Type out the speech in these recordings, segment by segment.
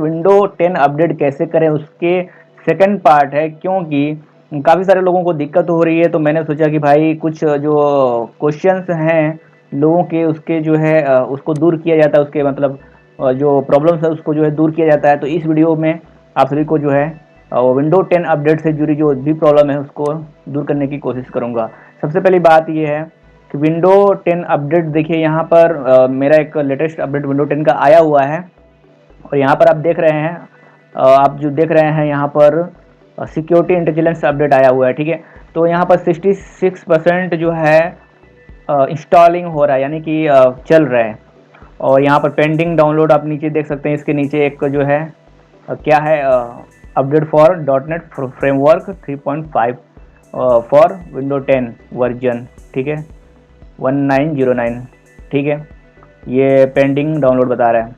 Window 10 update कैसे करें उसके सेकंड पार्ट है, क्योंकि काफ़ी सारे लोगों को दिक्कत हो रही है। तो मैंने सोचा कि भाई कुछ जो क्वेश्चंस हैं लोगों के, उसके जो है उसको दूर किया जाता है, उसके मतलब जो प्रॉब्लम्स है उसको जो है दूर किया जाता है। तो इस वीडियो में आप सभी को जो है विंडो 10 अपडेट से जुड़ी जो भी प्रॉब्लम है उसको दूर करने की कोशिश करूँगा। सबसे पहली बात ये है कि विंडो 10 अपडेट देखिए, यहाँ पर मेरा एक लेटेस्ट अपडेट विंडो 10 का आया हुआ है। और यहाँ पर आप देख रहे हैं, आप जो देख रहे हैं यहाँ पर सिक्योरिटी इंटेलिजेंस अपडेट आया हुआ है, ठीक है। तो यहाँ पर 66% जो है इंस्टॉलिंग हो रहा है, यानी कि चल रहा है। और यहाँ पर पेंडिंग डाउनलोड आप नीचे देख सकते हैं, इसके नीचे एक जो है क्या है, update for .NET framework 3.5 for window 10 version, ठीक है, 1909, ठीक है। ये पेंडिंग डाउनलोड बता रहा है।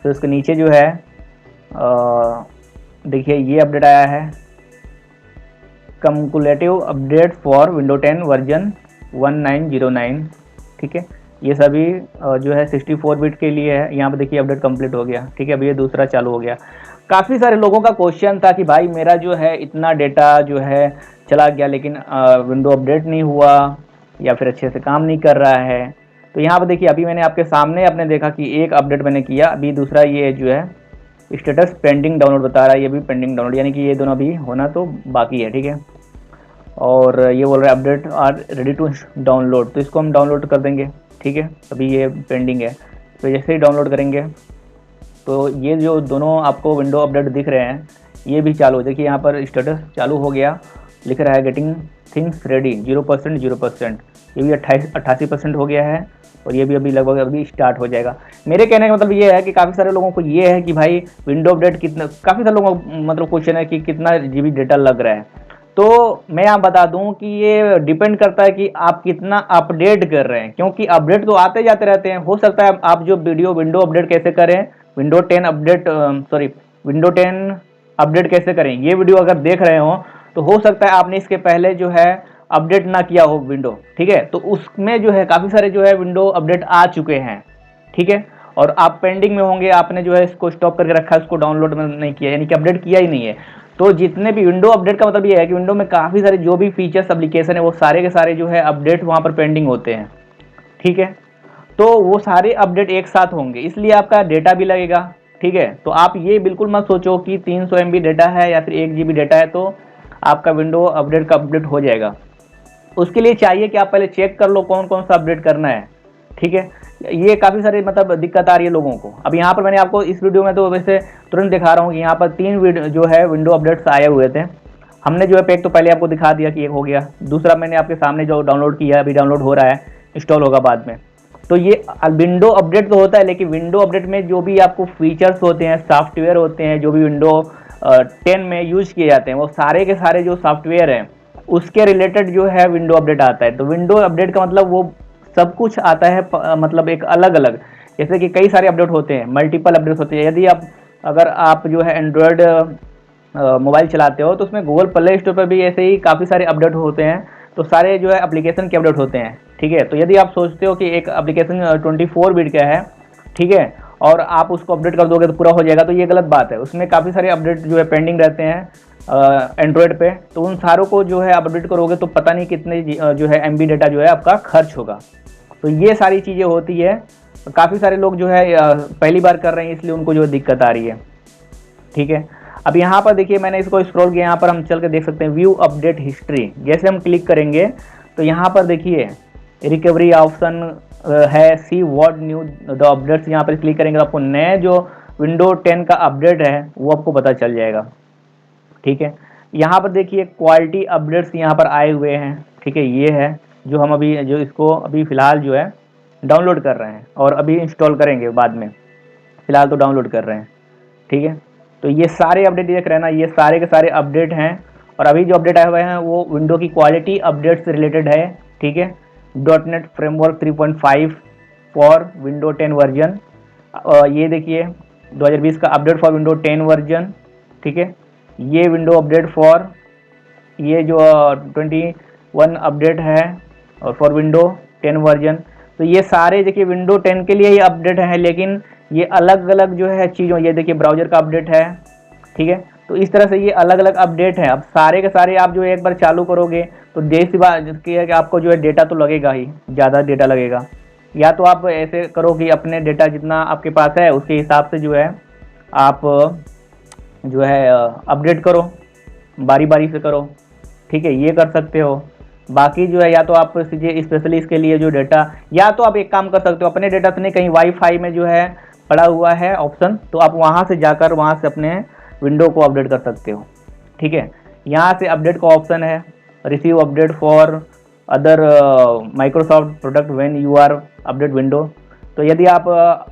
तो इसके नीचे जो है देखिए ये अपडेट आया है, कम्कुलेटिव अपडेट फॉर विंडो 10 वर्जन 1909, ठीक है। ये सभी जो है 64 बिट के लिए है। यहाँ पे देखिए अपडेट कंप्लीट हो गया, ठीक है। अभी ये दूसरा चालू हो गया। काफ़ी सारे लोगों का क्वेश्चन था कि भाई मेरा जो है इतना डेटा जो है चला गया, लेकिन विंडो अपडेट नहीं हुआ या फिर अच्छे से काम नहीं कर रहा है। तो यहाँ पर देखिए अभी मैंने आपके सामने आपने देखा कि एक अपडेट मैंने किया, अभी दूसरा ये जो है स्टेटस पेंडिंग डाउनलोड बता रहा है, ये भी पेंडिंग डाउनलोड, यानी कि ये दोनों अभी होना तो बाकी है, ठीक है। और ये बोल रहा है update are ready to download, तो इसको हम डाउनलोड कर देंगे, ठीक है। अभी ये पेंडिंग है, तो जैसे ही डाउनलोड करेंगे तो ये जो दोनों आपको विंडो अपडेट दिख रहे हैं ये भी चालू, देखिए यहाँ पर स्टेटस चालू हो गया, लिख रहा है गेटिंग थिंग्स रेडी 0%, ये भी 88% हो गया है। और ये भी अभी लगभग अभी स्टार्ट हो जाएगा। मेरे कहने का मतलब ये है कि काफ़ी सारे लोगों को ये है कि भाई विंडो अपडेट कितना, काफ़ी सारे लोगों को मतलब क्वेश्चन है कि कितना GB डेटा लग रहा है। तो मैं यहाँ बता दूं कि ये डिपेंड करता है कि आप कितना अपडेट कर रहे हैं, क्योंकि अपडेट तो आते जाते रहते हैं। हो सकता है आप जो विंडो अपडेट कैसे करें, विंडो 10 अपडेट विंडो 10 अपडेट कैसे करें, ये वीडियो अगर देख रहे हो तो हो सकता है आपने इसके पहले जो है अपडेट ना किया हो विंडो, ठीक है। तो उसमें जो है काफ़ी सारे जो है विंडो अपडेट आ चुके हैं, ठीक है। और आप पेंडिंग में होंगे, आपने जो है इसको स्टॉप करके रखा है, इसको डाउनलोड नहीं किया, यानी कि अपडेट किया ही नहीं है। तो जितने भी विंडो अपडेट का मतलब ये है कि विंडो में काफ़ी सारे जो भी फीचर्स एप्लीकेशन है वो सारे के सारे जो है अपडेट वहाँ पर पेंडिंग होते हैं, ठीक है। तो वो सारे अपडेट एक साथ होंगे, इसलिए आपका डेटा भी लगेगा, ठीक है। तो आप ये बिल्कुल मत सोचो कि 300 MB डेटा है या फिर 1 GB डेटा है तो आपका विंडो अपडेट कंप्लीट हो जाएगा। उसके लिए चाहिए कि आप पहले चेक कर लो कौन कौन सा अपडेट करना है, ठीक है। ये काफ़ी सारे मतलब दिक्कत आ रही है लोगों को। अब यहाँ पर मैंने आपको इस वीडियो में तो वैसे तुरंत दिखा रहा हूँ कि यहाँ पर 3 जो है विंडो अपडेट्स आए हुए थे। हमने जो है पैक तो पहले आपको दिखा दिया कि एक हो गया, दूसरा मैंने आपके सामने जो डाउनलोड किया है अभी डाउनलोड हो रहा है, इंस्टॉल होगा बाद में। तो ये विंडो अपडेट तो होता है, लेकिन विंडो अपडेट में जो भी आपको फीचर्स होते हैं, सॉफ्टवेयर होते हैं, जो भी विंडो 10 में यूज किए जाते हैं, वो सारे के सारे जो सॉफ्टवेयर हैं उसके रिलेटेड जो है विंडो अपडेट आता है। तो विंडो अपडेट का मतलब वो सब कुछ आता है, मतलब एक अलग अलग, जैसे कि कई सारे अपडेट होते हैं, मल्टीपल अपडेट होते हैं। यदि आप अगर आप जो है एंड्रॉयड मोबाइल चलाते हो तो उसमें गूगल प्ले स्टोर पर भी ऐसे ही काफ़ी सारे अपडेट होते हैं, तो सारे जो है एप्लीकेशन के अपडेट होते हैं, ठीक है। तो यदि आप सोचते हो कि एक एप्लीकेशन 24 बिट का है, ठीक है, और आप उसको अपडेट कर दोगे तो पूरा हो जाएगा, तो ये गलत बात है। उसमें काफ़ी सारे अपडेट जो है पेंडिंग रहते हैं एंड्रॉयड पे, तो उन सारों को जो है अपडेट करोगे तो पता नहीं कितने जो है MB डेटा जो है आपका खर्च होगा। तो ये सारी चीज़ें होती है। काफ़ी सारे लोग जो है पहली बार कर रहे हैं, इसलिए उनको जो दिक्कत आ रही है, ठीक है। अब यहाँ पर देखिए मैंने इसको स्क्रॉल किया, यहाँ पर हम चल के देख सकते हैं व्यू अपडेट हिस्ट्री। जैसे हम क्लिक करेंगे तो यहाँ पर देखिए रिकवरी ऑप्शन है, see what new the updates. यहाँ पर क्लिक करेंगे तो आपको नए जो विंडो 10 का अपडेट है वो आपको पता चल जाएगा, ठीक है। यहाँ पर देखिए क्वालिटी अपडेट्स यहाँ पर आए हुए हैं, ठीक है। ये है जो हम अभी जो इसको अभी फ़िलहाल जो है डाउनलोड कर रहे हैं और अभी इंस्टॉल करेंगे बाद में, फ़िलहाल तो डाउनलोड कर रहे हैं, ठीक है। तो ये सारे अपडेट देख रहे हैं ना, ये सारे के सारे अपडेट हैं। और अभी जो अपडेट आए हुए हैं वो विंडो की क्वालिटी अपडेट से रिलेटेड है, ठीक है। .NET framework 3.5 for window 10 version. ये देखिए 2020 का अपडेट फॉर विंडो 10 वर्जन, ठीक है। ये विंडो अपडेट फॉर ये जो 21 अपडेट है और फॉर विंडो 10 वर्जन। तो ये सारे देखिए विंडो 10 के लिए ही अपडेट हैं, लेकिन ये अलग अलग जो है चीज़ों, ये देखिए ब्राउज़र का अपडेट है, ठीक है। तो इस तरह से ये अलग अलग अपडेट हैं। अब सारे के सारे आप जो एक बार चालू करोगे तो देर सी बात की है कि आपको जो है डेटा तो लगेगा ही, ज़्यादा डेटा लगेगा। या तो आप ऐसे करो कि अपने डेटा जितना आपके पास है उसके हिसाब से जो है आप जो है अपडेट करो, बारी बारी से करो, ठीक है, ये कर सकते हो। बाकी जो है या तो आप सीधे स्पेशली इसके लिए जो डेटा, या तो आप एक काम कर सकते हो, अपने डेटा से नहीं, कहीं वाईफाई में जो है पड़ा हुआ है ऑप्शन, तो आप वहाँ से जाकर वहाँ से अपने विंडो को अपडेट कर सकते हो, ठीक है। यहाँ से अपडेट का ऑप्शन है, receive update for other Microsoft product when you are update window. तो यदि आप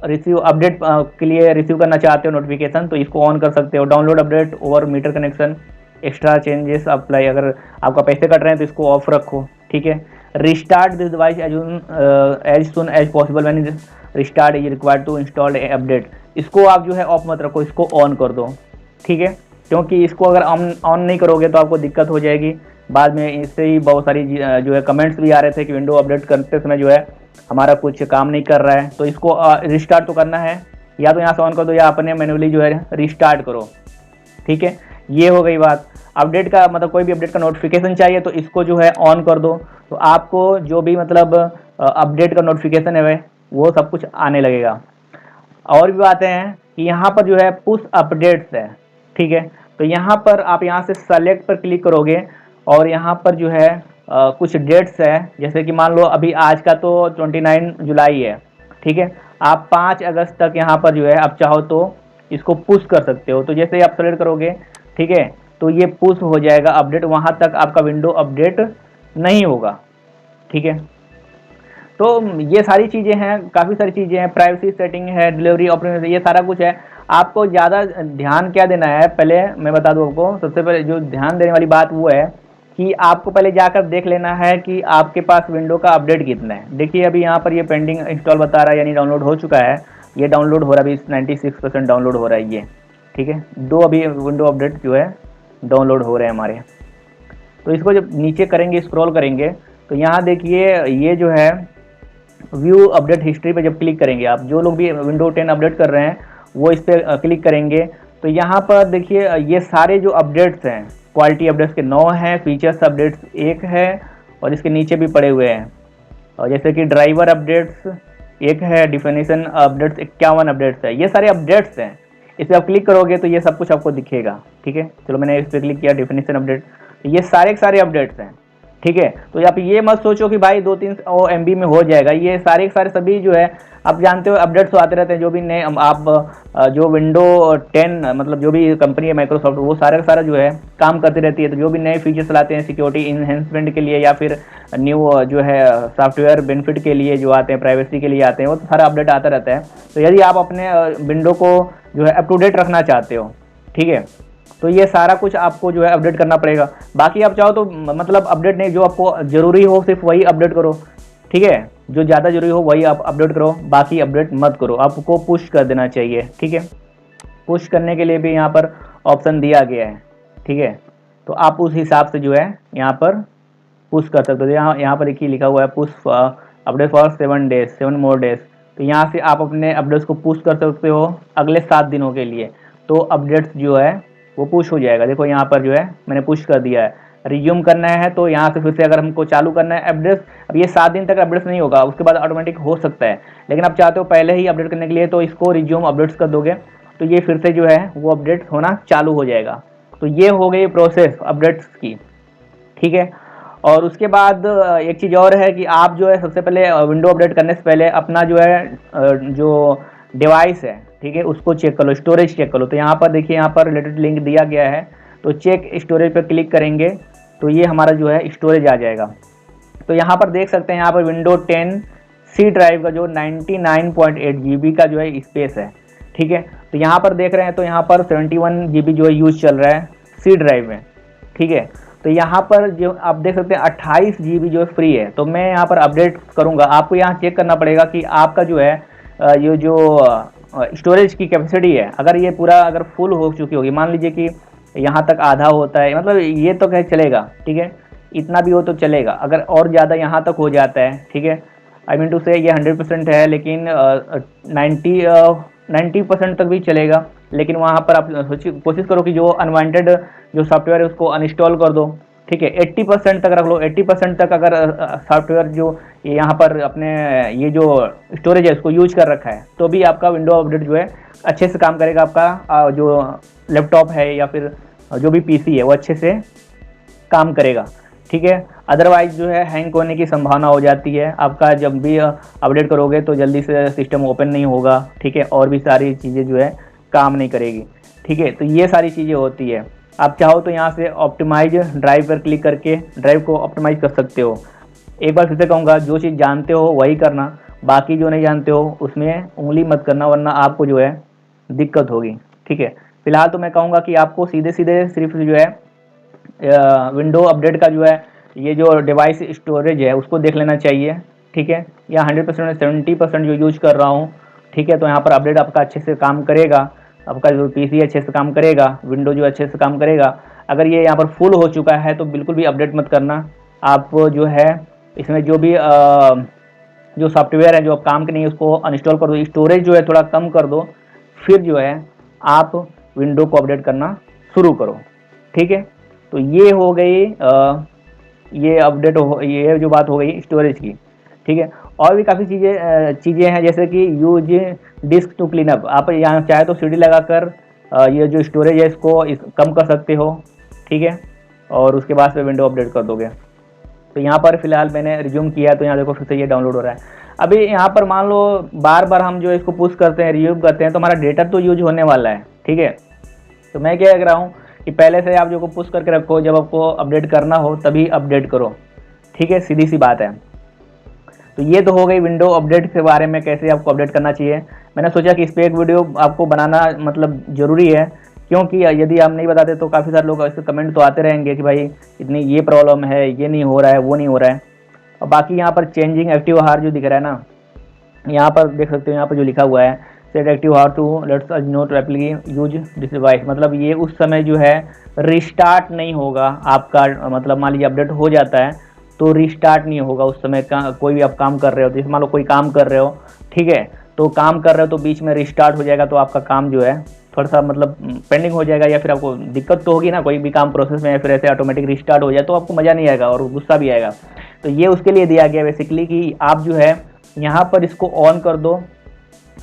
रिसीव अपडेट के लिए रिसीव करना चाहते हो नोटिफिकेशन, तो इसको ऑन कर सकते हो। Download update over metre connection, extra changes apply, अगर आपका पैसे कट रहे हैं तो इसको ऑफ रखो, ठीक है। Restart this device as soon as possible when restart is required to install update, इसको आप जो है ऑफ मत रखो, इसको ऑन कर दो, ठीक है। क्योंकि इसको अगर ऑन नहीं करोगे तो आपको दिक्कत हो जाएगी बाद में। इससे ही बहुत सारी जो है कमेंट्स भी आ रहे थे कि विंडो अपडेट करते समय जो है हमारा कुछ काम नहीं कर रहा है। तो इसको रिस्टार्ट तो करना है, या तो यहाँ से ऑन कर दो या अपने मैन्युअली जो है रिस्टार्ट करो, ठीक है। ये हो गई बात। अपडेट का मतलब कोई भी अपडेट का नोटिफिकेशन चाहिए तो इसको जो है ऑन कर दो, तो आपको जो भी मतलब अपडेट का नोटिफिकेशन है वो सब कुछ आने लगेगा। और भी बातें हैं कि यहाँ पर जो है पुश अपडेट्स है, ठीक है। तो यहाँ पर आप यहाँ से सेलेक्ट पर क्लिक करोगे और यहाँ पर जो है कुछ डेट्स है, जैसे कि मान लो अभी आज का तो 29 जुलाई है, ठीक है। आप 5 अगस्त तक यहाँ पर जो है आप चाहो तो इसको पुश कर सकते हो। तो जैसे ही आप सेलेक्ट करोगे, ठीक है, तो ये पुश हो जाएगा अपडेट, वहाँ तक आपका विंडो अपडेट नहीं होगा, ठीक है। तो ये सारी चीज़ें हैं, काफ़ी सारी चीज़ें हैं, प्राइवेसी सेटिंग है, डिलीवरी ऑप्शन, ये सारा कुछ है। आपको ज़्यादा ध्यान क्या देना है, पहले मैं बता दूं आपको। सबसे पहले जो ध्यान देने वाली बात वो है कि आपको पहले जाकर देख लेना है कि आपके पास विंडो का अपडेट कितना है। देखिए अभी यहाँ पर ये पेंडिंग इंस्टॉल बता रहा है, यानी डाउनलोड हो चुका है, ये डाउनलोड हो रहा है, अभी 96% डाउनलोड हो रहा है ये, ठीक है। 2 अभी विंडो अपडेट जो है डाउनलोड हो रहे हैं हमारे। तो इसको जब नीचे करेंगे, स्क्रॉल करेंगे, तो यहाँ देखिए ये जो है व्यू अपडेट हिस्ट्री पे जब क्लिक करेंगे, आप जो लोग भी विंडो 10 अपडेट कर रहे हैं वो इस पर क्लिक करेंगे, तो यहाँ पर देखिए ये सारे जो अपडेट्स हैं, क्वालिटी अपडेट्स के 9 हैं, फीचर्स अपडेट्स 1 है, और इसके नीचे भी पड़े हुए हैं, और जैसे कि ड्राइवर अपडेट्स 1 है, डिफिनेशन अपडेट्स 51 अपडेट्स है, ये सारे अपडेट्स हैं। इस पर आप क्लिक करोगे तो ये सब कुछ आपको दिखेगा, ठीक है। चलो मैंने इस पर क्लिक किया, डिफिनेशन अपडेट, ये सारे अपडेट्स हैं, ठीक है। तो आप ये मत सोचो कि भाई 2-3 MB में हो जाएगा, ये सारे सभी जो है आप जानते हो अपडेट्स तो आते रहते हैं। जो भी नए आप जो विंडो 10 मतलब जो भी कंपनी है माइक्रोसॉफ्ट, वो सारा का सारा जो है काम करती रहती है। तो जो भी नए फीचर्स लाते हैं सिक्योरिटी इन्हेंसमेंट के लिए या फिर न्यू जो है सॉफ्टवेयर बेनिफिट के लिए जो आते हैं, प्राइवेसी के लिए आते हैं, वो तो सारा अपडेट आता रहता है। तो यदि आप अपने विंडो को जो है अप टू डेट रखना चाहते हो, ठीक है, तो ये सारा कुछ आपको जो है अपडेट करना पड़ेगा। बाकी आप चाहो तो मतलब अपडेट नहीं, जो आपको ज़रूरी हो सिर्फ वही अपडेट करो, ठीक है। जो ज़्यादा जरूरी हो वही आप अपडेट करो, बाकी अपडेट मत करो, आपको पुश कर देना चाहिए, ठीक है। पुश करने के लिए भी यहाँ पर ऑप्शन दिया गया है, ठीक है। तो आप उस हिसाब से जो है यहाँ पर पुश कर सकते हो। यहाँ पर देखिए लिखा हुआ है push update for 7 more days. तो यहाँ से आप अपने अपडेट्स को पुश कर सकते हो अगले 7 दिनों के लिए, तो अपडेट्स जो है वो पुश हो जाएगा। देखो यहाँ पर जो है मैंने पुश कर दिया है। रिज्यूम करना है तो यहाँ से फिर से अगर हमको चालू करना है अपडेट्स, अब ये 7 दिन तक अपडेट्स नहीं होगा, उसके बाद ऑटोमेटिक हो सकता है, लेकिन आप चाहते हो पहले ही अपडेट करने के लिए, तो इसको रिज्यूम अपडेट्स कर दोगे तो ये फिर से जो है वो अपडेट होना चालू हो जाएगा। तो ये हो गई प्रोसेस अपडेट्स की, ठीक है। और उसके बाद एक चीज़ और है कि आप जो है सबसे पहले विंडो अपडेट करने से पहले अपना जो है जो डिवाइस है, ठीक है, उसको चेक कर लो, स्टोरेज चेक कर लो। तो यहाँ पर देखिए यहाँ पर रिलेटेड लिंक दिया गया है, तो चेक स्टोरेज पर क्लिक करेंगे तो ये हमारा जो है स्टोरेज आ जाएगा। तो यहाँ पर देख सकते हैं यहाँ पर विंडो 10 सी ड्राइव का जो 99.8 GB का जो है स्पेस है, ठीक है। तो यहाँ पर देख रहे हैं तो यहाँ पर 71 GB जो है यूज चल रहा है सी ड्राइव में, ठीक है। तो यहाँ पर जो आप देख सकते हैं 28 GB जो है फ्री है। तो मैं यहाँ पर अपडेट करूँगा, आपको यहाँ चेक करना पड़ेगा कि आपका जो है ये जो स्टोरेज की कैपेसिटी है, अगर ये पूरा अगर फुल हो चुकी होगी, मान लीजिए कि यहाँ तक आधा होता है, मतलब ये तो कहीं चलेगा, ठीक है, इतना भी हो तो चलेगा। अगर और ज़्यादा यहाँ तक हो जाता है, ठीक है, आई मीन टू से ये 100% है, लेकिन 90% तक भी चलेगा, लेकिन वहाँ पर आप कोशिश करो कि जो अनवांटेड जो सॉफ्टवेयर है उसको अनइंस्टॉल कर दो, ठीक है। 80% तक रख लो। 80% तक अगर सॉफ्टवेयर जो यहाँ पर अपने ये जो स्टोरेज है उसको यूज कर रखा है, तो भी आपका विंडो अपडेट जो है अच्छे से काम करेगा। आपका जो लैपटॉप है या फिर जो भी पीसी है वो अच्छे से काम करेगा, ठीक है। अदरवाइज जो है हैंग होने की संभावना हो जाती है। आपका जब भी अपडेट करोगे तो जल्दी से सिस्टम ओपन नहीं होगा, ठीक है, और भी सारी चीज़ें जो है काम नहीं करेगी, ठीक है। तो ये सारी चीज़ें होती है। आप चाहो तो यहाँ से ऑप्टिमाइज ड्राइव पर क्लिक करके ड्राइव को ऑप्टिमाइज कर सकते हो। एक बार फिर से कहूँगा, जो चीज़ जानते हो वही करना, बाकी जो नहीं जानते हो उसमें उंगली मत करना, वरना आपको जो है दिक्कत होगी, ठीक है। फिलहाल तो मैं कहूँगा कि आपको सीधे सीधे सिर्फ जो है विंडो अपडेट का जो है ये जो डिवाइस स्टोरेज है उसको देख लेना चाहिए, ठीक है। या 100% 70% जो यूज कर रहा हूँ, ठीक है। तो यहाँ पर अपडेट आपका अच्छे से काम करेगा, आपका जो पीसी अच्छे से काम करेगा, विंडो जो अच्छे से काम करेगा। अगर ये यहाँ पर फुल हो चुका है तो बिल्कुल भी अपडेट मत करना। आप जो है इसमें जो भी जो सॉफ्टवेयर है जो आप काम के नहीं उसको अनइंस्टॉल कर दो, स्टोरेज जो है थोड़ा कम कर दो, फिर जो है आप विंडो को अपडेट करना शुरू करो, ठीक है। तो ये हो गई ये अपडेट हो, ये जो बात हो गई स्टोरेज की, ठीक है। और भी काफ़ी चीज़ें हैं, जैसे कि use disk to clean up. आप यहाँ चाहे तो सीडी लगाकर ये जो स्टोरेज है इसको कम कर सकते हो, ठीक है, और उसके बाद से विंडो अपडेट कर दोगे। तो यहाँ पर फिलहाल मैंने रिज्यूम किया, तो यहाँ देखो फिर से ये डाउनलोड हो रहा है। अभी यहाँ पर मान लो बार बार हम जो इसको पुश करते हैं, रिज्यूम करते हैं, तो हमारा डेटा तो यूज होने वाला है, ठीक है। तो मैं क्या कह रहा हूँ कि पहले से आप जो को पुश करके रखो, जब आपको अपडेट करना हो तभी अपडेट करो, ठीक है, सीधी सी बात है। तो ये तो हो गई विंडो अपडेट के बारे में, कैसे आपको अपडेट करना चाहिए। मैंने सोचा कि इस पर एक वीडियो आपको बनाना मतलब ज़रूरी है, क्योंकि यदि आप नहीं बताते तो काफ़ी सारे लोग ऐसे कमेंट तो आते रहेंगे कि भाई इतनी ये प्रॉब्लम है, ये नहीं हो रहा है, वो नहीं हो रहा है। और बाकी यहाँ पर चेंजिंग एक्टिव हार जो दिख रहा है ना, यहाँ पर देख सकते हो, यहाँ पर जो लिखा हुआ है set active hour to let's us note rapidly use this device, मतलब ये उस समय जो है रिस्टार्ट नहीं होगा आपका। मतलब मान लीजिए अपडेट हो जाता है तो रिस्टार्ट नहीं होगा उस समय का। कोई भी आप काम कर रहे हो, जैसे मान लो कोई काम कर रहे हो, ठीक है, तो काम कर रहे हो तो बीच में रिस्टार्ट हो जाएगा, तो आपका काम जो है थोड़ा सा मतलब पेंडिंग हो जाएगा, या फिर आपको दिक्कत तो होगी ना, कोई भी काम प्रोसेस में, या फिर ऐसे ऑटोमेटिक रिस्टार्ट हो जाए तो आपको मज़ा नहीं आएगा और गुस्सा भी आएगा। तो ये उसके लिए दिया गया बेसिकली कि आप जो है यहाँ पर इसको ऑन कर दो,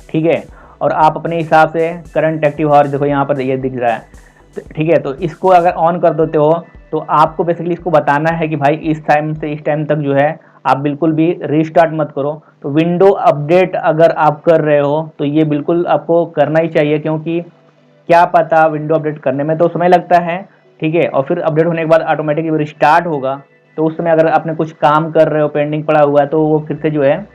ठीक है, और आप अपने हिसाब से करंट एक्टिव हावर देखो यहाँ पर ये दिख रहा है, ठीक है। तो इसको अगर ऑन कर देते हो तो आपको बेसिकली इसको बताना है कि भाई इस टाइम से इस टाइम तक जो है आप बिल्कुल भी रीस्टार्ट मत करो। तो विंडो अपडेट अगर आप कर रहे हो तो ये बिल्कुल आपको करना ही चाहिए, क्योंकि क्या पता विंडो अपडेट करने में तो समय लगता है, ठीक है, और फिर अपडेट होने के बाद ऑटोमेटिकली रिस्टार्ट होगा। तो उस समय अगर आपने कुछ काम कर रहे हो, पेंडिंग पड़ा हुआ है, तो वो फिर से जो है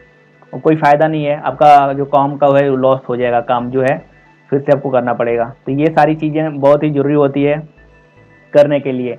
कोई फ़ायदा नहीं है, आपका जो काम का है लॉस हो जाएगा, काम जो है फिर से आपको करना पड़ेगा। तो ये सारी चीज़ें बहुत ही ज़रूरी होती है करने के लिए।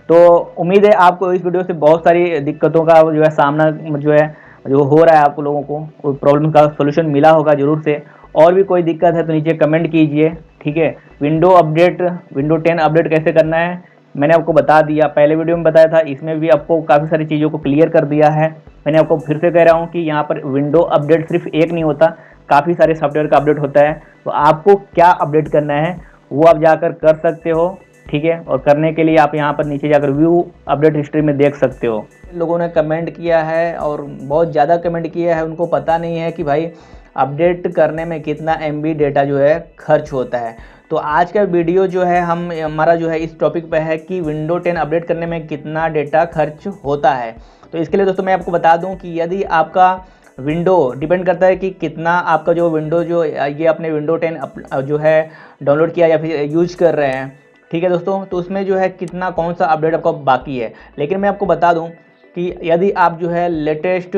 तो उम्मीद है आपको इस वीडियो से बहुत सारी दिक्कतों का जो है सामना जो है जो हो रहा है आप लोगों को प्रॉब्लम का सोल्यूशन मिला होगा ज़रूर से। और भी कोई दिक्कत है तो नीचे कमेंट कीजिए, ठीक है। विंडो 10 अपडेट कैसे करना है मैंने आपको बता दिया, पहले वीडियो में बताया था, इसमें भी आपको काफ़ी सारी चीज़ों को क्लियर कर दिया है। मैंने आपको फिर से कह रहा हूँ कि यहाँ पर विंडो अपडेट सिर्फ एक नहीं होता, काफ़ी सारे सॉफ्टवेयर का अपडेट होता है। तो आपको क्या अपडेट करना है वो आप जाकर कर सकते हो, ठीक है। और करने के लिए आप यहाँ पर नीचे जाकर व्यू अपडेट हिस्ट्री में देख सकते हो। लोगों ने कमेंट किया है और बहुत ज़्यादा कमेंट किया है, उनको पता नहीं है कि भाई अपडेट करने में कितना MB डेटा जो है खर्च होता है। तो आज का वीडियो जो है हमारा जो है इस टॉपिक पे है कि विंडो 10 अपडेट करने में कितना डेटा खर्च होता है। तो इसके लिए दोस्तों मैं आपको बता दूं कि यदि आपका विंडो डिपेंड करता है कि कितना आपका जो विंडो जो ये अपने विंडो 10 जो है डाउनलोड किया या फिर यूज कर रहे हैं, ठीक है दोस्तों, तो उसमें जो है कितना कौन सा अपडेट आपका बाकी है। लेकिन मैं आपको बता दूं कि यदि आप जो है लेटेस्ट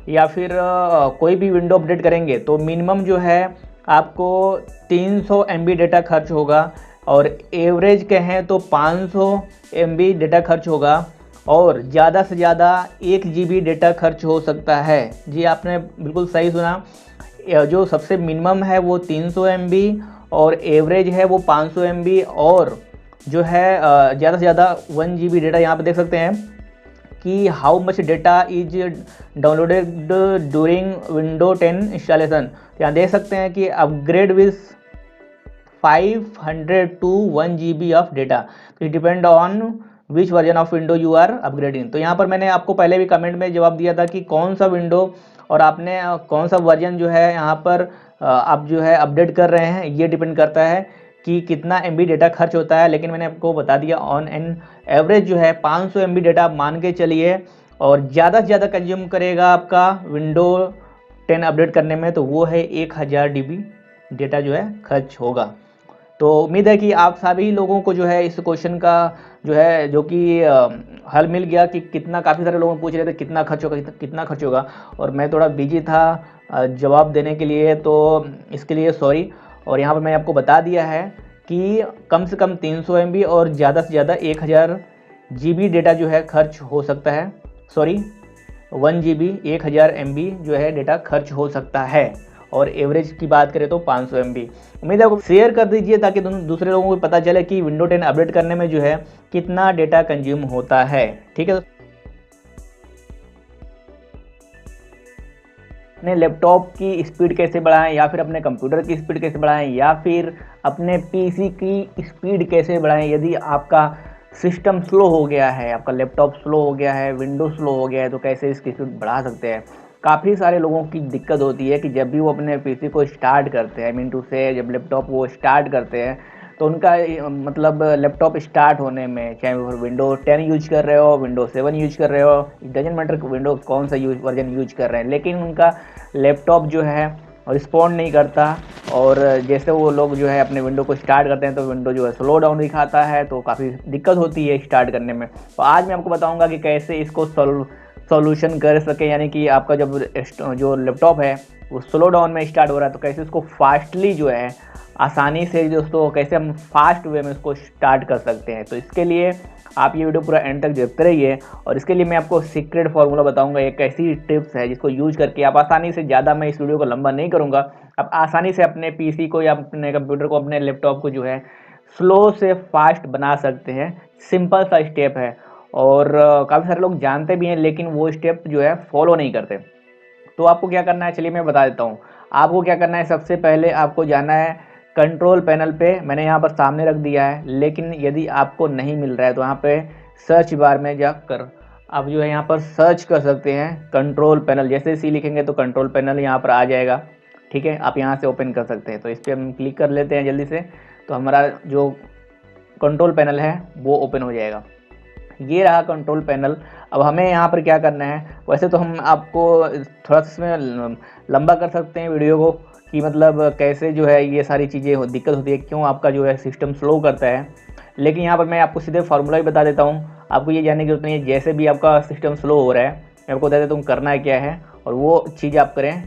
या फिर कोई भी विंडो अपडेट करेंगे तो मिनिमम जो है आपको 300 MB डेटा खर्च होगा, और एवरेज कहें तो 500 MB डेटा खर्च होगा, और ज़्यादा से ज़्यादा 1 GB डेटा खर्च हो सकता है। जी आपने बिल्कुल सही सुना, जो सबसे मिनिमम है वो 300 MB और एवरेज है वो 500 MB, और जो है ज़्यादा से ज़्यादा 1 GB डेटा यहाँ पे देख सकते हैं कि how much data is downloaded during window 10 installation. तो यहाँ देख सकते हैं कि upgrade with 500 to 1 GB of data, तो it depend on which version of window you are upgrading. तो यहाँ पर मैंने आपको पहले भी कमेंट में जवाब दिया था कि कौन सा विंडो और आपने कौन सा वर्जन जो है यहाँ पर आप जो है अपडेट कर रहे हैं, ये डिपेंड करता है कि कितना MB डेटा खर्च होता है। लेकिन मैंने आपको बता दिया ऑन एन एवरेज जो है 500 MB डेटा आप मान के चलिए, और ज़्यादा से ज़्यादा कंज्यूम करेगा आपका विंडो 10 अपडेट करने में, तो वो है 1000 DB डेटा जो है खर्च होगा। तो उम्मीद है कि आप सभी लोगों को जो है इस क्वेश्चन का जो है जो कि हल मिल गया कि कितना, काफ़ी सारे लोग पूछ रहे थे कितना खर्च होगा, कितना खर्च होगा, और मैं थोड़ा बिजी था जवाब देने के लिए, तो इसके लिए सॉरी। और यहाँ पर मैंने आपको बता दिया है कि कम से कम 300 MB और ज़्यादा से ज़्यादा 1000 GB डेटा जो है खर्च हो सकता है, सॉरी 1 GB 1000 MB जो है डेटा खर्च हो सकता है, और एवरेज की बात करें तो 500 MB। उम्मीद है आपको शेयर कर दीजिए ताकि दूसरे लोगों को पता चले कि विंडो 10 अपडेट करने में जो है कितना डेटा कंज्यूम होता है। ठीक है, अपने लैपटॉप की स्पीड कैसे बढ़ाएं, या फिर अपने कंप्यूटर की स्पीड कैसे बढ़ाएं, या फिर अपने PC की स्पीड कैसे बढ़ाएं। यदि आपका सिस्टम स्लो हो गया है, आपका लैपटॉप स्लो हो गया है, विंडो स्लो हो गया है, तो कैसे इसकी स्पीड बढ़ा सकते हैं। काफ़ी सारे लोगों की दिक्कत होती है कि जब भी वो अपने PC को स्टार्ट करते हैं, मीन टू से जब लैपटॉप वो स्टार्ट करते हैं, तो उनका मतलब लैपटॉप स्टार्ट होने में, चाहे वो विंडो 10 यूज कर रहे हो, विंडो 7 यूज कर रहे हो, इट डजेंट मैटर विंडो कौन सा वर्जन यूज कर रहे हैं, लेकिन उनका लैपटॉप जो है रिस्पॉन्ड नहीं करता। और जैसे वो लोग जो है अपने विंडो को स्टार्ट करते हैं तो विंडो जो है स्लो डाउन दिखाता है, तो काफ़ी दिक्कत होती है स्टार्ट करने में। तो आज मैं आपको बताऊंगा कि कैसे इसको सॉल्यूशन कर सके, यानी कि आपका जब जो लैपटॉप है वो स्लो डाउन में स्टार्ट हो रहा है, तो कैसे उसको फास्टली जो है आसानी से दोस्तों कैसे हम फास्ट वे में उसको स्टार्ट कर सकते हैं। तो इसके लिए आप ये वीडियो पूरा एंड तक देखते रहिए, और इसके लिए मैं आपको सीक्रेट फार्मूला बताऊंगा। एक ऐसी टिप्स है जिसको यूज करके आप आसानी से, ज़्यादा मैं इस वीडियो को लंबा नहीं करूंगा, आप आसानी से अपने PC को या अपने कंप्यूटर को, अपने लैपटॉप को जो है स्लो से फास्ट बना सकते हैं। सिंपल सा स्टेप है, और काफ़ी सारे लोग जानते भी हैं लेकिन वो स्टेप जो है फॉलो नहीं करते। तो आपको क्या करना है, चलिए मैं बता देता हूँ। आपको क्या करना है, सबसे पहले आपको जाना है कंट्रोल पैनल पे, मैंने यहाँ पर सामने रख दिया है, लेकिन यदि आपको नहीं मिल रहा है तो यहाँ पे सर्च बार में जाकर आप जो है यहाँ पर सर्च कर सकते हैं कंट्रोल पैनल। जैसे सी लिखेंगे तो कंट्रोल पैनल यहाँ पर आ जाएगा। ठीक है, आप यहाँ से ओपन कर सकते हैं। तो इस पर हम क्लिक कर लेते हैं जल्दी से, तो हमारा जो कंट्रोल पैनल है वो ओपन हो जाएगा। ये रहा कंट्रोल पैनल। अब हमें यहाँ पर क्या करना है, वैसे तो हम आपको थोड़ा सा इसमें लंबा कर सकते हैं वीडियो को, कि मतलब कैसे जो है ये सारी चीज़ें दिक्कत होती है, क्यों आपका जो है सिस्टम स्लो करता है। लेकिन यहाँ पर मैं आपको सीधे फार्मूला भी बता देता हूँ, आपको ये जानने की जरूरत नहीं है। जैसे भी आपका सिस्टम स्लो हो रहा है, मैं आपको बता देता हूँ करना है क्या है, और वो चीज़ आप करें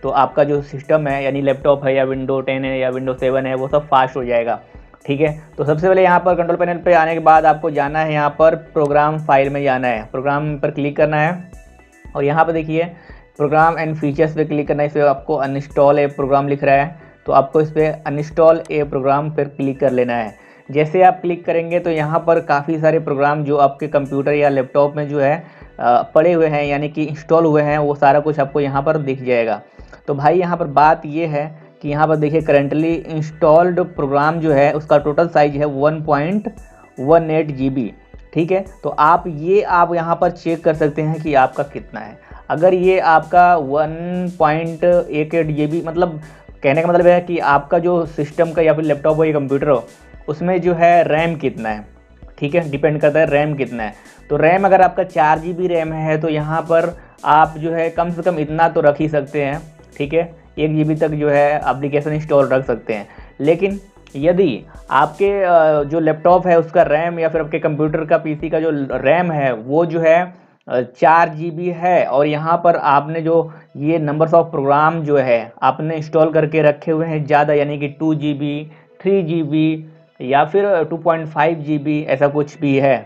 तो आपका जो सिस्टम है, यानी लैपटॉप है या विंडो 10 है या विंडो 7 है, वो सब फास्ट हो जाएगा। ठीक है, तो सबसे पहले यहाँ पर कंट्रोल पैनल पे आने के बाद आपको जाना है यहाँ पर प्रोग्राम फाइल में जाना है, प्रोग्राम पर क्लिक करना है, और यहाँ पर देखिए प्रोग्राम एंड फीचर्स पे क्लिक करना है। इस पर आपको अनइंस्टॉल ए प्रोग्राम लिख रहा है, तो आपको इस पर अनइंस्टॉल ए प्रोग्राम पर क्लिक कर लेना है। जैसे आप क्लिक करेंगे तो यहाँ पर काफ़ी सारे प्रोग्राम जो आपके कंप्यूटर या लैपटॉप में जो है पड़े हुए हैं, यानी कि इंस्टॉल हुए हैं, वो सारा कुछ आपको यहाँ पर दिख जाएगा। तो भाई यहाँ पर बात ये है कि यहाँ पर देखिए करेंटली इंस्टॉल्ड प्रोग्राम जो है उसका टोटल साइज है 1.18 GB। ठीक है, तो आप यहाँ पर चेक कर सकते हैं कि आपका कितना है। अगर ये आपका 1.18 GB, मतलब कहने का मतलब है कि आपका जो सिस्टम का या फिर लैपटॉप हो या कंप्यूटर हो, उसमें जो है रैम कितना है। ठीक है, डिपेंड करता है रैम कितना है। तो रैम अगर आपका 4 GB रैम है तो यहाँ पर आप जो है कम से कम इतना तो रख ही सकते हैं। ठीक है, 1 GB तक जो है एप्लीकेशन इंस्टॉल रख सकते हैं। लेकिन यदि आपके जो लैपटॉप है उसका रैम, या फिर आपके कंप्यूटर का PC का जो रैम है वो जो है 4 GB है, और यहाँ पर आपने जो ये नंबर्स ऑफ प्रोग्राम जो है आपने इंस्टॉल करके रखे हुए हैं ज़्यादा, यानी कि 2 GB 3 GB या फिर 2.5 GB ऐसा कुछ भी है,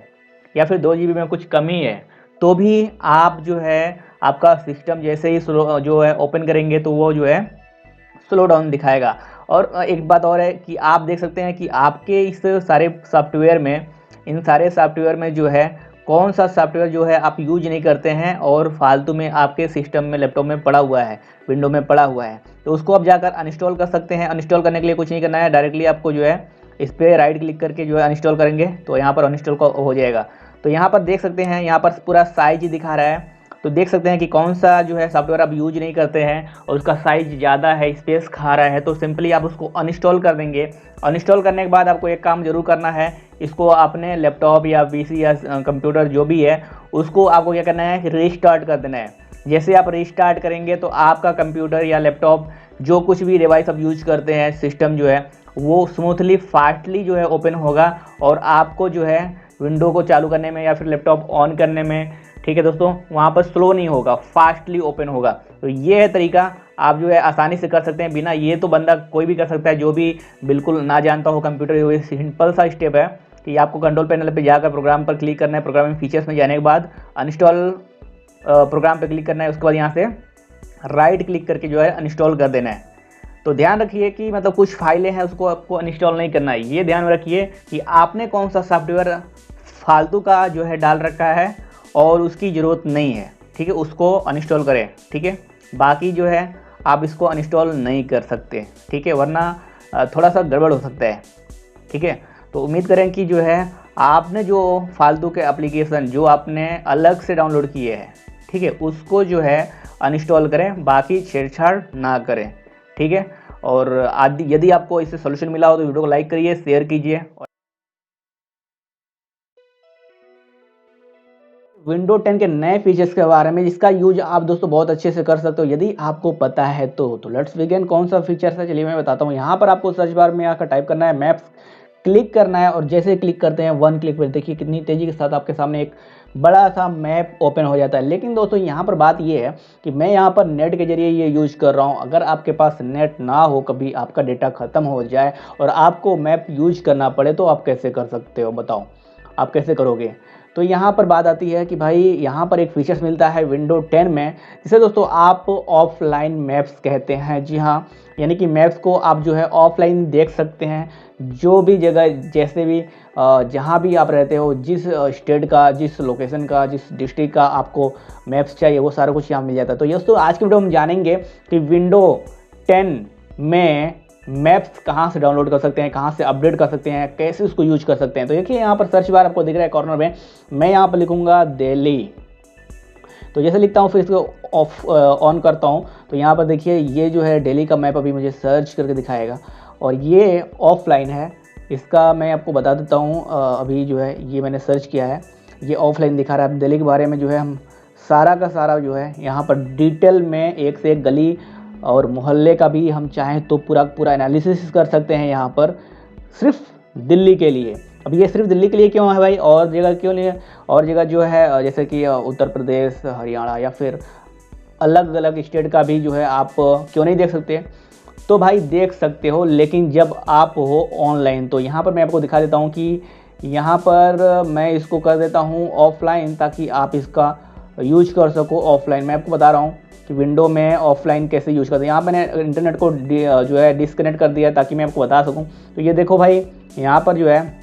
या फिर 2 GB में कुछ कमी है, तो भी आप जो है आपका सिस्टम जैसे ही स्लो जो है ओपन करेंगे तो वो जो है स्लो डाउन दिखाएगा। और एक बात और है कि आप देख सकते हैं कि आपके इस सारे सॉफ्टवेयर में, इन सारे सॉफ्टवेयर में जो है कौन सा सॉफ्टवेयर जो है आप यूज नहीं करते हैं और फालतू में आपके सिस्टम में, लैपटॉप में पड़ा हुआ है, विंडो में पड़ा हुआ है, तो उसको आप जाकर अनइंस्टॉल कर सकते हैं। अनइंस्टॉल करने के लिए कुछ नहीं करना है, डायरेक्टली आपको जो है इस पर राइट क्लिक करके जो है अनइंस्टॉल करेंगे तो यहाँ पर अनइंस्टॉल हो जाएगा। तो यहाँ पर देख सकते हैं, यहाँ पर पूरा साइज दिखा रहा है, तो देख सकते हैं कि कौन सा जो है सॉफ्टवेयर आप यूज नहीं करते हैं और उसका साइज़ ज़्यादा है, स्पेस खा रहा है, तो सिंपली आप उसको अनइंस्टॉल कर देंगे। अनइंस्टॉल करने के बाद आपको एक काम जरूर करना है, इसको आपने लैपटॉप या पीसी या कंप्यूटर जो भी है उसको आपको क्या करना है, रीस्टार्ट कर देना है। जैसे आप रीस्टार्ट करेंगे तो आपका कंप्यूटर या लैपटॉप जो कुछ भी डिवाइस आप यूज करते हैं, सिस्टम जो है वो स्मूथली फास्टली जो है ओपन होगा और आपको जो है विंडो को चालू करने में या फिर लैपटॉप ऑन करने में, ठीक है दोस्तों, वहाँ पर स्लो नहीं होगा, फास्टली ओपन होगा। तो ये है तरीका, आप जो है आसानी से कर सकते हैं। बिना ये तो बंदा कोई भी कर सकता है जो भी बिल्कुल ना जानता हो कंप्यूटर। ये सिंपल सा स्टेप है कि आपको कंट्रोल पैनल पे जाकर प्रोग्राम पर क्लिक करना है, प्रोग्रामिंग फीचर्स में जाने के बाद अनइंस्टॉल प्रोग्राम पर क्लिक करना है, उसके बाद यहाँ से राइट क्लिक करके जो है अनइंस्टॉल कर देना है। तो ध्यान रखिए कि मतलब कुछ फाइलें हैं उसको आपको अनइंस्टॉल नहीं करना है, ये ध्यान रखिए कि आपने कौन सा सॉफ्टवेयर फालतू का जो है डाल रखा है और उसकी ज़रूरत नहीं है, ठीक है, उसको अनइंस्टॉल करें, ठीक है। बाकी जो है आप इसको अनइंस्टॉल नहीं कर सकते, ठीक है, वरना थोड़ा सा गड़बड़ हो सकता है, ठीक है। तो उम्मीद करें कि जो है आपने जो फालतू के एप्लीकेशन जो आपने अलग से डाउनलोड किए हैं, ठीक है, उसको जो है अनइंस्टॉल करें, बाकी छेड़छाड़ ना करें, ठीक है। और यदि आपको इससे सोल्यूशन मिला हो तो वीडियो को लाइक करिए, शेयर कीजिए। विंडो 10 के नए फीचर्स के बारे में जिसका यूज आप दोस्तों बहुत अच्छे से कर सकते हो यदि आपको पता है तो लेट्स बिगिन। कौन सा फीचर है चलिए मैं बताता हूँ। यहाँ पर आपको सर्च बार में आकर टाइप करना है मैप्स, क्लिक करना है और जैसे क्लिक करते हैं वन क्लिक पर देखिए कितनी तेज़ी के साथ आपके सामने एक बड़ा सा मैप ओपन हो जाता है। लेकिन दोस्तों यहाँ पर बात ये है कि मैं यहाँ पर नेट के जरिए ये यूज कर रहा हूँ। अगर आपके पास नेट ना हो, कभी आपका डेटा ख़त्म हो जाए और आपको मैप यूज करना पड़े तो आप कैसे कर सकते हो, बताओ आप कैसे करोगे। तो यहाँ पर बात आती है कि भाई यहाँ पर एक फीचर्स मिलता है विंडो 10 में जिसे दोस्तों आप ऑफलाइन मैप्स कहते हैं। जी हाँ, यानी कि मैप्स को आप जो है ऑफलाइन देख सकते हैं, जो भी जगह जैसे भी जहाँ भी आप रहते हो, जिस स्टेट का, जिस लोकेशन का, जिस डिस्ट्रिक्ट का आपको मैप्स चाहिए वो सारा कुछ यहाँ मिल जाता है। तो दोस्तों आज की वीडियो हम जानेंगे कि विंडो 10 में मैप्स कहाँ से डाउनलोड कर सकते हैं, कहाँ से अपडेट कर सकते हैं, कैसे उसको यूज कर सकते हैं। तो देखिए यहाँ पर सर्च बार आपको दिख रहा है कॉर्नर में, मैं यहाँ पर लिखूँगा दिल्ली। तो जैसे लिखता हूँ फिर इसको ऑफ ऑन करता हूँ तो यहाँ पर देखिए ये जो है दिल्ली का मैप अभी मुझे सर्च करके दिखाएगा और ये ऑफलाइन है। इसका मैं आपको बता देता हूँ, अभी जो है ये मैंने सर्च किया है, ये ऑफलाइन दिखा रहा है। दिल्ली के बारे में जो है हम सारा का सारा जो है यहाँ पर डिटेल में एक से एक गली और मोहल्ले का भी हम चाहें तो पूरा एनालिसिस कर सकते हैं यहाँ पर सिर्फ दिल्ली के लिए। अब ये सिर्फ दिल्ली के लिए क्यों है भाई, और जगह क्यों नहीं है? और जगह जो है जैसे कि उत्तर प्रदेश, हरियाणा या फिर अलग अलग स्टेट का भी जो है आप क्यों नहीं देख सकते? तो भाई देख सकते हो, लेकिन जब आप हो ऑनलाइन। तो यहाँ पर मैं आपको दिखा देता हूँ कि यहाँ पर मैं इसको कर देता हूँ ऑफलाइन ताकि आप इसका यूज कर सको ऑफलाइन। मैं आपको बता रहा हूँ कि विंडो में ऑफलाइन कैसे यूज करते हैं। यहाँ मैंने इंटरनेट को जो है डिस्कनेक्ट कर दिया ताकि मैं आपको बता सकूँ। तो ये देखो भाई, यहाँ पर जो है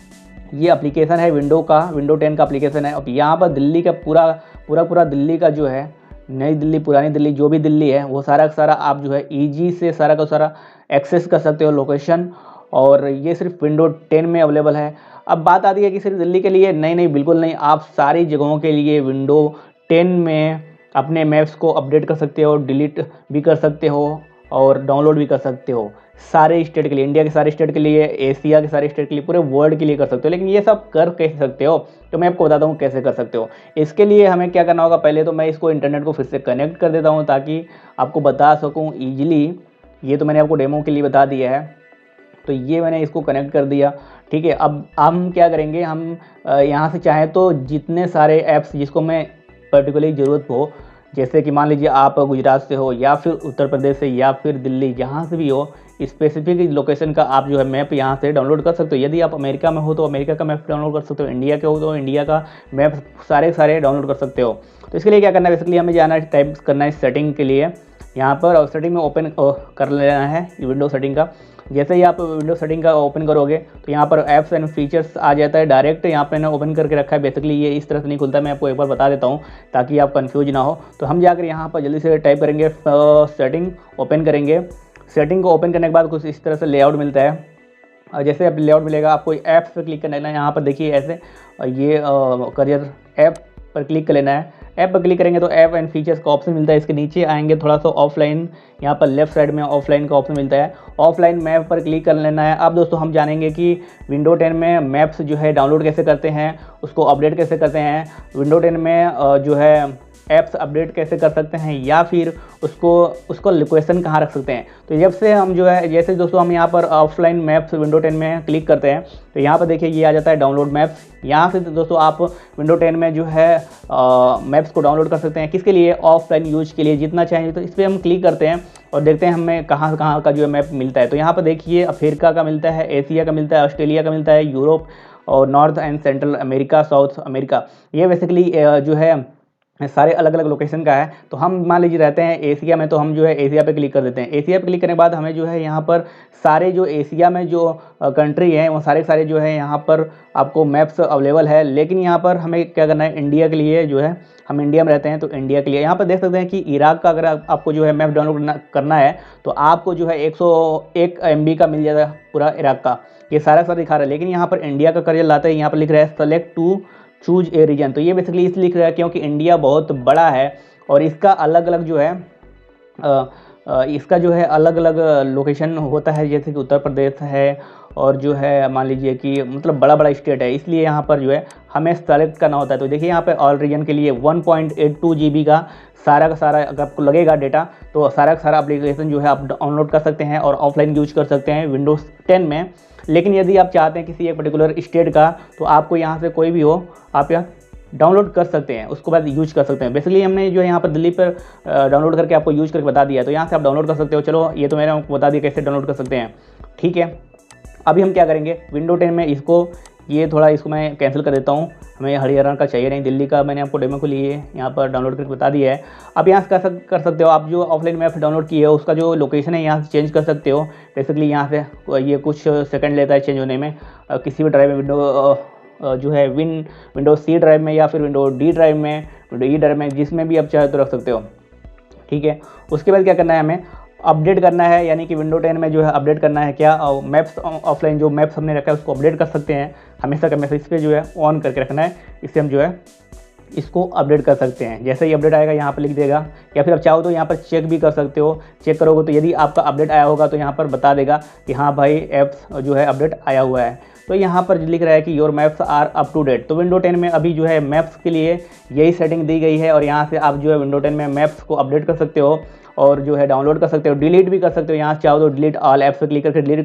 ये एप्लीकेशन है विंडो का, विंडो 10 का एप्लीकेशन है। अब यहाँ पर दिल्ली का पूरा दिल्ली का जो है, नई दिल्ली, पुरानी दिल्ली, जो भी दिल्ली है वो सारा का सारा आप जो है ईजी से सारा का सारा एक्सेस कर सकते हो लोकेशन। और ये सिर्फ विंडो 10 में अवेलेबल है। अब बात आती है कि सिर्फ दिल्ली के लिए, नहीं बिल्कुल नहीं, आप सारी जगहों के लिए विंडो 10 में अपने मैप्स को अपडेट कर सकते हो, डिलीट भी कर सकते हो और डाउनलोड भी कर सकते हो। सारे स्टेट के लिए, इंडिया के सारे स्टेट के लिए, एशिया के सारे स्टेट के लिए, पूरे वर्ल्ड के लिए कर सकते हो। लेकिन ये सब कर कैसे सकते हो, तो मैं आपको बताता हूँ कैसे कर सकते हो। इसके लिए हमें क्या करना होगा, पहले तो मैं इसको इंटरनेट को फिर से कनेक्ट कर देता हूँ ताकि आपको बता सकूँ ईजिली। ये तो मैंने आपको डेमो के लिए बता दिया है, तो ये मैंने इसको कनेक्ट कर दिया, ठीक है। अब हम क्या करेंगे, हम यहाँ से चाहें तो जितने सारे ऐप्स जिसको मैं पर्टिकुलरली ज़रूरत हो, जैसे कि मान लीजिए आप गुजरात से हो या फिर उत्तर प्रदेश से या फिर दिल्ली, जहाँ से भी हो, स्पेसिफिक लोकेशन का आप जो है मैप यहाँ से डाउनलोड कर सकते हो। यदि आप अमेरिका में हो तो अमेरिका का मैप डाउनलोड कर सकते हो, इंडिया के हो तो इंडिया का मैप सारे डाउनलोड कर सकते हो। तो इसके लिए क्या करना है, बेसिकली हमें जाना है, टाइप करना है सेटिंग के लिए यहाँ पर, और सेटिंग में ओपन कर लेना है विंडो सेटिंग का। जैसे ही आप विंडो सेटिंग का ओपन करोगे तो यहाँ पर ऐप्स एंड फीचर्स आ जाता है डायरेक्ट। यहाँ पे मैंने ओपन करके रखा है। बेसिकली ये इस तरह से नहीं खुलता, मैं आपको एक बार बता देता हूँ ताकि आप कंफ्यूज ना हो। तो हम जाकर यहाँ पर जल्दी से टाइप करेंगे सेटिंग, ओपन करेंगे। सेटिंग को ओपन करने के बाद कुछ इस तरह से लेआउट मिलता है। जैसे अब लेआउट मिलेगा, आपको ऐप्स पर क्लिक करना है। यहाँ पर देखिए ऐसे ये करियर ऐप पर क्लिक कर लेना है। ऐप पर क्लिक करेंगे तो ऐप एंड फीचर्स का ऑप्शन मिलता है। इसके नीचे आएंगे थोड़ा सा ऑफलाइन, यहाँ पर लेफ्ट साइड में ऑफलाइन का ऑप्शन मिलता है। ऑफलाइन मैप पर क्लिक कर लेना है। अब दोस्तों हम जानेंगे कि विंडो 10 में मैप्स जो है डाउनलोड कैसे करते हैं, उसको अपडेट कैसे करते हैं, विंडो 10 में जो है ऐप्स अपडेट कैसे कर सकते हैं, या फिर उसको लोकेशन कहाँ रख सकते हैं। तो जब से हम जो है, जैसे दोस्तों हम यहाँ पर ऑफलाइन मैप्स विंडो 10 में क्लिक करते हैं तो यहाँ पर देखिए ये आ जाता है डाउनलोड मैप्स। यहाँ से दोस्तों आप विंडो 10 में जो है मैप्स को डाउनलोड कर सकते हैं। किसके लिए? ऑफलाइन यूज के लिए, जितना चाहिए। तो इस पर हम क्लिक करते हैं और देखते हैं हमें कहाँ कहाँ का जो है मैप मिलता है। तो यहाँ पर देखिए अफ्रीका का मिलता है, एशिया का मिलता है, ऑस्ट्रेलिया का मिलता है, यूरोप और north and central America, south America. ये बेसिकली जो है सारे अलग अलग लोकेशन का है। तो हम मान लीजिए रहते हैं एशिया में, तो हम जो है एशिया पे क्लिक कर देते हैं। एशिया पे क्लिक करने के बाद हमें जो है यहाँ पर सारे जो एशिया में जो कंट्री हैं वो सारे जो है यहाँ पर आपको मैप्स अवेलेबल है। लेकिन यहाँ पर हमें क्या करना है, इंडिया के लिए जो है, हम इंडिया में रहते हैं तो इंडिया के लिए यहाँ पर देख सकते हैं कि इराक का अगर आपको जो है मैप डाउनलोड करना है तो आपको जो है 101 MB का मिल जाएगा पूरा इराक का। ये सारा दिखा रहा है। लेकिन यहाँ पर इंडिया का करियर लाते हैं, यहाँ पर लिख रहा है select to choose a region. तो ये बेसिकली इसलिए लिख रहा है क्योंकि इंडिया बहुत बड़ा है और इसका अलग अलग जो है इसका जो है अलग अलग लोकेशन होता है। जैसे कि उत्तर प्रदेश है और जो है मान लीजिए कि मतलब बड़ा बड़ा स्टेट है, इसलिए यहाँ पर जो है हमें सेलेक्ट करना होता है। तो देखिए यहाँ पे ऑल रीजन के लिए 1.82 GB का सारा अगर आपको लगेगा डेटा तो सारा का सारा एप्लीकेशन जो है आप डाउनलोड कर सकते हैं और ऑफलाइन यूज कर सकते हैं विंडोज़ 10 में। लेकिन यदि आप चाहते हैं किसी एक पर्टिकुलर स्टेट का तो आपको यहाँ से कोई भी हो आप यहाँ डाउनलोड कर सकते हैं, उसको बाद यूज कर सकते हैं। बेसिकली हमने जो है यहाँ पर दिल्ली पर डाउनलोड करके आपको यूज करके बता दिया है, तो यहाँ से आप डाउनलोड कर सकते हो। चलो ये तो मैंने आपको बता दिया कैसे डाउनलोड कर सकते हैं, ठीक है। अभी हम क्या करेंगे, विंडो 10 में इसको मैं कैंसिल कर देता हूँ। हमें हरियाणा का चाहिए नहीं, दिल्ली का मैंने आपको डेमो के लिए यहाँ पर डाउनलोड करके बता दिया है। अब यहाँ से कर सकते हो आप जो ऑफलाइन मैप डाउनलोड की है उसका जो लोकेशन है यहाँ से चेंज कर सकते हो। बेसिकली यहाँ से ये कुछ सेकंड लेता है चेंज होने में। किसी भी ड्राइव में जो है विंडो C ड्राइव में या फिर विंडो D ड्राइव में, विंडो E ड्राइव में, जिसमें भी आप चाहे तो रख सकते हो, ठीक है। उसके बाद क्या करना है, हमें अपडेट करना है, यानी कि विंडो 10 में जो है अपडेट करना है क्या, मैप्स ऑफलाइन जो मैप्स हमने रखा है उसको अपडेट कर सकते हैं हमेशा का मैसेज पे जो है ऑन करके रखना है। इससे हम जो है इसको अपडेट कर सकते हैं। जैसे ही अपडेट आएगा यहाँ पर लिख देगा, या फिर आप चाहो तो यहाँ पर चेक भी कर सकते हो। चेक करोगे तो यदि आपका अपडेट आया होगा तो यहाँ पर बता देगा कि हाँ भाई ऐप्स जो है अपडेट आया हुआ है। तो यहाँ पर लिख रहा है कि your maps are up to date. तो विंडो 10 में अभी जो है मैप्स के लिए यही सेटिंग दी गई है और यहाँ से आप जो है विंडो 10 में मैप्स को अपडेट कर सकते हो और जो है डाउनलोड कर सकते हो, डिलीट भी कर सकते हो। यहाँ से चाहो तो डिलीट ऑल ऐप्स पे क्लिक करके डिलीट भी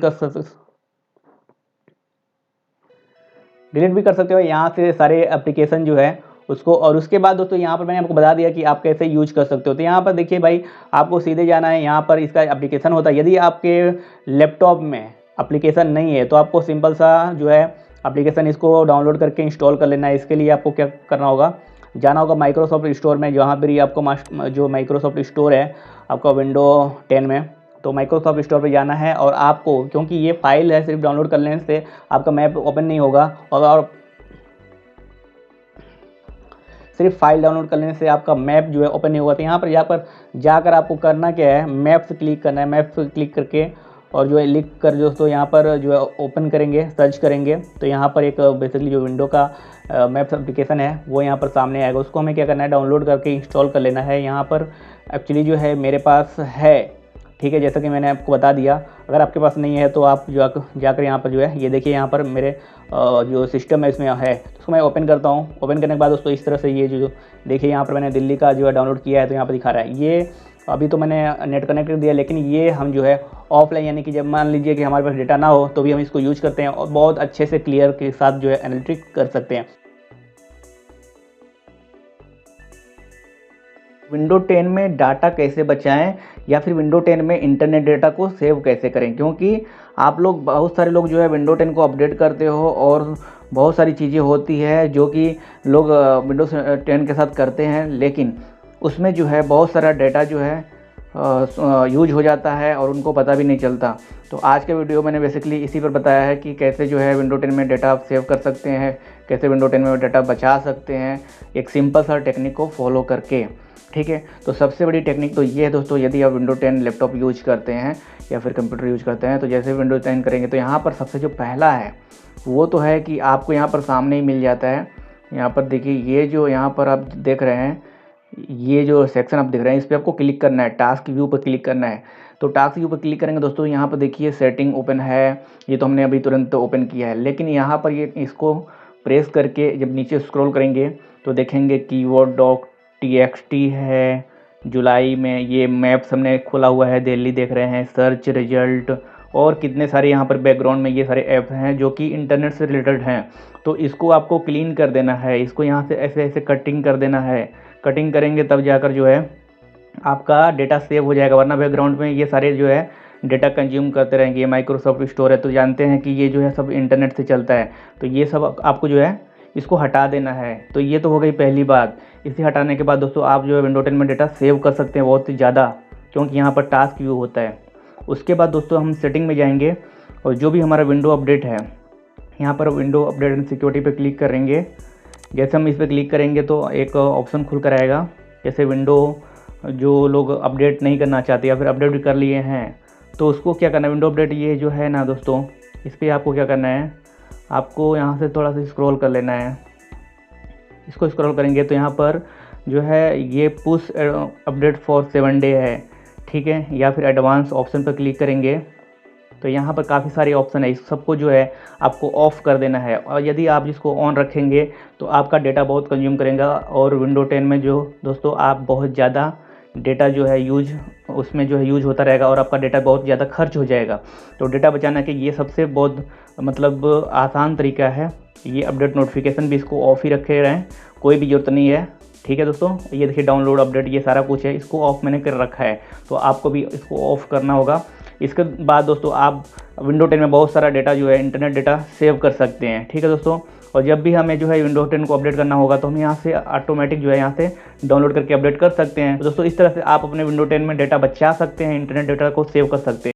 कर सकते हो यहाँ से सारे एप्लीकेशन जो है उसको। और उसके बाद दोस्तों यहाँ पर मैंने आपको बता दिया कि आप कैसे यूज कर सकते हो। तो यहाँ पर देखिए भाई, आपको सीधे जाना है, यहाँ पर इसका एप्लीकेशन होता है। यदि आपके लैपटॉप में एप्लीकेशन नहीं है तो आपको सिंपल सा जो है एप्लीकेशन इसको डाउनलोड करके इंस्टॉल कर लेना है। इसके लिए आपको क्या करना होगा, जाना होगा माइक्रोसॉफ्ट स्टोर में, जहाँ पर ही आपको जो माइक्रोसॉफ्ट स्टोर है आपका विंडो 10 में, तो माइक्रोसॉफ्ट स्टोर पे जाना है। और आपको, क्योंकि ये फाइल है, सिर्फ डाउनलोड कर लेने से आपका मैप ओपन नहीं होगा और सिर्फ फाइल डाउनलोड कर लेने से आपका मैप जो है ओपन नहीं होगा। तो यहाँ पर जाकर आपको करना क्या है, मैप्स क्लिक करना है। मैप्स क्लिक करके और जो है लिख कर दोस्तों यहाँ पर जो है ओपन करेंगे, सर्च करेंगे तो यहाँ पर एक बेसिकली जो विंडो का मैप्स एप्लीकेशन है वो यहाँ पर सामने आएगा। उसको हमें क्या करना है, डाउनलोड करके इंस्टॉल कर लेना है। यहाँ पर एक्चुअली जो है मेरे पास है, ठीक है, जैसा कि मैंने आपको बता दिया। अगर आपके पास नहीं है तो आप जो जाकर यहाँ पर जो है, ये देखिए यहाँ पर मेरे जो सिस्टम है इसमें है, तो उसको मैं ओपन करता हूँ। ओपन करने के बाद दोस्तों इस तरह से ये जो देखिए यहाँ पर मैंने दिल्ली का जो है डाउनलोड किया है, तो यहाँ पर दिखा रहा है। ये अभी तो मैंने नेट कनेक्ट कर दिया, लेकिन ये हम जो है ऑफलाइन, यानी कि जब मान लीजिए कि हमारे पास डेटा ना हो तो भी हम इसको यूज करते हैं और बहुत अच्छे से क्लियर के साथ जो है एनालिटिक कर सकते हैं। विंडो 10 में डाटा कैसे बचाएं या फिर विंडो 10 में इंटरनेट डेटा को सेव कैसे करें, क्योंकि आप लोग बहुत सारे लोग जो है विंडो 10 को अपडेट करते हो और बहुत सारी चीज़ें होती है जो कि लोग विंडोज 10 के साथ करते हैं, लेकिन उसमें जो है बहुत सारा डेटा जो है यूज हो जाता है और उनको पता भी नहीं चलता। तो आज के वीडियो मैंने बेसिकली इसी पर बताया है कि कैसे जो है विंडो 10 में डाटा आप सेव कर सकते हैं, कैसे विंडो 10 में डाटा बचा सकते हैं, एक सिंपल सा टेक्निक को फॉलो करके। ठीक है, तो सबसे बड़ी टेक्निक तो ये है दोस्तों, यदि आप विंडो 10 लैपटॉप यूज करते हैं या फिर कंप्यूटर यूज करते हैं, तो जैसे विंडो 10 करेंगे तो यहाँ पर सबसे जो पहला है वो तो है कि आपको यहाँ पर सामने ही मिल जाता है। यहाँ पर देखिए, ये जो यहाँ पर आप देख रहे हैं, ये जो सेक्शन आप देख रहे हैं, इस पर आपको क्लिक करना है, टास्क व्यू पर क्लिक करना है। तो टास्क व्यू पर क्लिक करेंगे दोस्तों, यहाँ पर देखिए सेटिंग ओपन है, ये तो हमने अभी तुरंत ओपन किया है। लेकिन यहाँ पर ये इसको प्रेस करके जब नीचे स्क्रॉल करेंगे तो देखेंगे कीबोर्ड डॉक txt है, जुलाई में ये मैप्स हमने खोला हुआ है, दिल्ली देख रहे हैं, सर्च रिजल्ट और कितने सारे यहाँ पर बैकग्राउंड में ये सारे ऐप हैं जो कि इंटरनेट से रिलेटेड हैं। तो इसको आपको क्लीन कर देना है, इसको यहाँ से ऐसे ऐसे कटिंग कर देना है। कटिंग करेंगे तब जाकर जो है आपका डेटा सेव हो जाएगा, वरना बैकग्राउंड में ये सारे जो है डेटा कंज्यूम करते रहेंगे। ये माइक्रोसॉफ्ट स्टोर है तो जानते हैं कि ये जो है सब इंटरनेट से चलता है, तो ये सब आपको जो है इसको हटा देना है। तो ये तो हो गई पहली बात। इसे हटाने के बाद दोस्तों आप जो है विंडो 10 में डेटा सेव कर सकते हैं बहुत ही ज़्यादा, क्योंकि यहाँ पर टास्क व्यू होता है। उसके बाद दोस्तों हम सेटिंग में जाएंगे और जो भी हमारा विंडो अपडेट है, यहाँ पर विंडो अपडेट एंड सिक्योरिटी पे क्लिक करेंगे। जैसे हम इस पर क्लिक करेंगे तो एक ऑप्शन खुल कर आएगा, जैसे विंडो जो लोग अपडेट नहीं करना चाहते या फिर अपडेट भी कर लिए हैं तो उसको क्या करना है, विंडो अपडेट ये जो है ना दोस्तों, इस पर आपको क्या करना है, आपको यहाँ से थोड़ा सा स्क्रॉल कर लेना है। इसको स्क्रॉल करेंगे तो यहाँ पर जो है ये पुश अपडेट फॉर 7 डे है, ठीक है, या फिर एडवांस ऑप्शन पर क्लिक करेंगे तो यहाँ पर काफ़ी सारे ऑप्शन है, इस सबको जो है आपको ऑफ़ कर देना है। और यदि आप इसको ऑन रखेंगे तो आपका डेटा बहुत कंज्यूम करेगा और विंडो 10 में जो दोस्तों आप बहुत ज़्यादा डेटा जो है यूज उसमें जो है यूज होता रहेगा और आपका डेटा बहुत ज़्यादा खर्च हो जाएगा। तो डेटा बचाना के ये सबसे बहुत मतलब आसान तरीका है। ये अपडेट नोटिफिकेशन भी इसको ऑफ ही रखे रहें, कोई भी ज़रूरत नहीं है। ठीक है दोस्तों, ये देखिए डाउनलोड अपडेट ये सारा कुछ है, इसको ऑफ मैंने कर रखा है, तो आपको भी इसको ऑफ करना होगा। इसके बाद दोस्तों आप विंडो 10 में बहुत सारा डेटा जो है इंटरनेट डेटा सेव कर सकते हैं। ठीक है दोस्तों, और जब भी हमें जो है विंडो 10 को अपडेट करना होगा तो हम यहाँ से ऑटोमेटिक जो है यहाँ से डाउनलोड करके अपडेट कर सकते हैं। तो दोस्तों इस तरह से आप अपने विंडो 10 में डेटा बचा सकते हैं, इंटरनेट डेटा को सेव कर सकते हैं।